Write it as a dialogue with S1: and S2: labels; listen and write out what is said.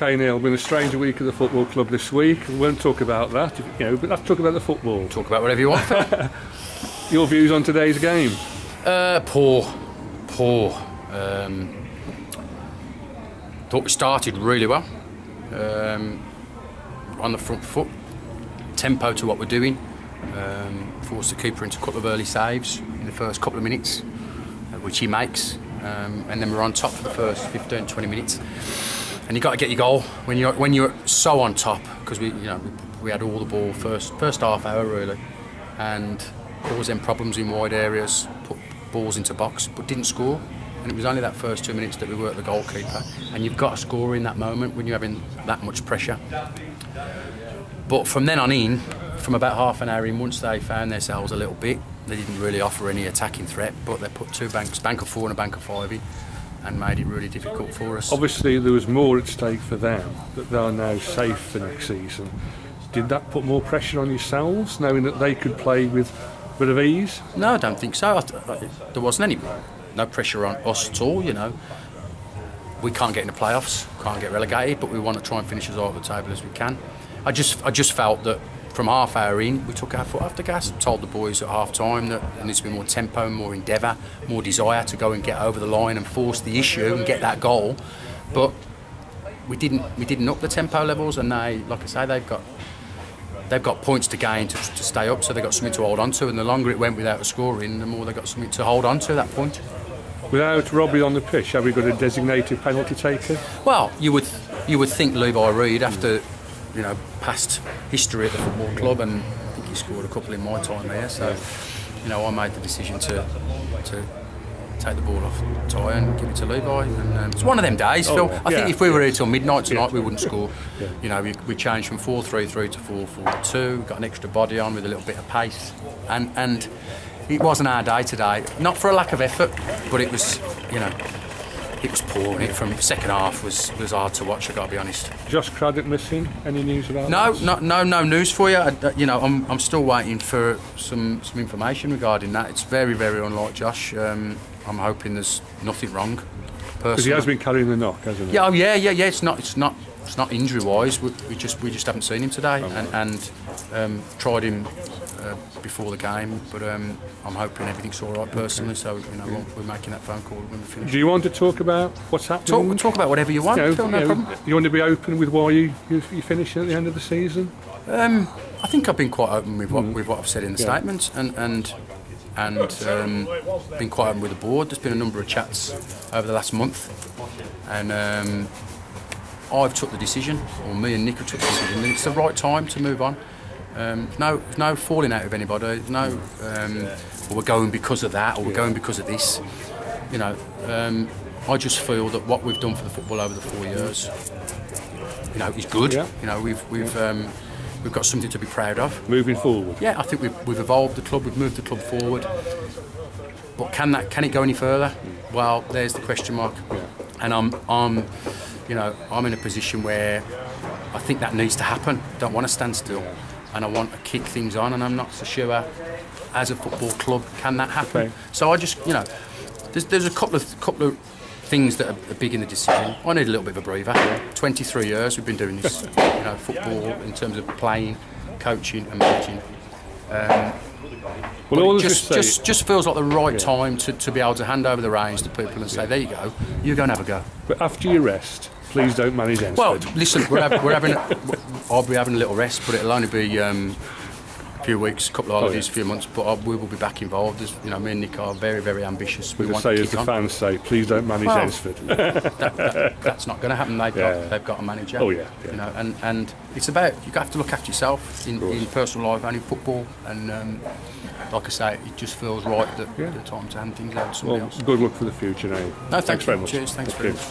S1: Okay, Neil, been a strange week at the football club this week. We won't talk about that, but let's talk about the football.
S2: Talk about whatever you want, Phil.
S1: Your views on today's game?
S2: Poor. Thought we started really well. On the front foot, tempo to what we're doing. Forced the keeper into a couple of early saves in the first couple of minutes, which he makes. And then we're on top for the first 15-20 minutes. And you've got to get your goal when you're so on top, because we had all the ball first half hour really, and caused them problems in wide areas, put balls into box, but didn't score. And it was only that first 2 minutes that we worked the goalkeeper. And you've got to score in that moment when you're having that much pressure. But from then on in, from about half an hour in, once they found themselves a little bit, they didn't really offer any attacking threat, but they put two banks, bank of 4 and a bank of 5 in, and made it really difficult for us.
S1: Obviously there was more at stake for them, that they are now safe for next season. Did that put more pressure on yourselves, knowing that they could play with a bit of ease?
S2: No, I don't think so. There wasn't no pressure on us at all, We can't get in the playoffs, can't get relegated, but we want to try and finish as high up the table as we can. I just felt that from half hour in, we took our foot off the gas, told the boys at half time that there needs to be more tempo, more endeavour, more desire to go and get over the line and force the issue and get that goal. But we didn't up the tempo levels, and they, like I say, they've got points to gain to stay up, so they've got something to hold on to, and the longer it went without a scoring, the more they got something to hold on to at that point.
S1: Without Robbie on the pitch, have we got a designated penalty taker?
S2: Well, you would think Levi Reid, after past history at the football club, and I think he scored a couple in my time there, so I made the decision to take the ball off Ty and give it to Levi, and it's one of them days, Phil. I think if we were here till midnight tonight, we wouldn't score. We changed from 4-3-3 to 4-4-2, got an extra body on with a little bit of pace, and it wasn't our day today, not for a lack of effort, but it was it was poor, and from the second half was hard to watch, I've got to be honest.
S1: Josh Craddock missing? Any news about
S2: that? No news for you. I'm still waiting for some information regarding that. It's very, very unlike Josh. I'm hoping there's nothing wrong.
S1: Because he has been carrying the knock, hasn't he?
S2: Yeah. It's not injury-wise. We just haven't seen him today, and tried him before the game, but I'm hoping everything's all right personally. So we're making that phone call when we finish.
S1: Do you want to talk about what's happening?
S2: Talk about whatever you want. Phil, no problem.
S1: You want to be open with why you finish at the end of the season?
S2: I think I've been quite open with what I've said in the statements, and been quite open with the board. There's been a number of chats over the last month, and I've took the decision, or me and Nick have took the decision, and it's the right time to move on. No falling out with anybody. There's no, we're going because of that, or we're going because of this. I just feel that what we've done for the football over the 4 years, is good. Yeah. We've got something to be proud of.
S1: Moving forward.
S2: Yeah, I think we've evolved the club. We've moved the club forward. But can it go any further? Well, there's the question mark. Yeah. And I'm in a position where I think that needs to happen. I don't want to stand still. And I want to kick things on, and I'm not so sure as a football club can that happen. Okay. So I just, there's a couple of things that are big in the decision. I need a little bit of a breather. 23 years we've been doing this, football in terms of playing, coaching and managing. Well, it just feels like the right time to be able to hand over the reins to people and say, there you go, you go and have a go.
S1: But after your rest, please don't manage Ensford.
S2: Well, listen, I'll be having a little rest, but it'll only be a few weeks, a couple of holidays, a few months, but we will be back involved. As me and Nick are very, very ambitious. We want to kick on.
S1: Fans say, please don't manage Ensford.
S2: That's not going to happen. They've got a manager.
S1: Oh yeah.
S2: And it's about, you have to look after yourself in personal life and in football. And like I say, it just feels right that the time to hand things out to somebody else.
S1: Good luck for the future now.
S2: No,
S1: thanks very much.
S2: Cheers. Thanks very much.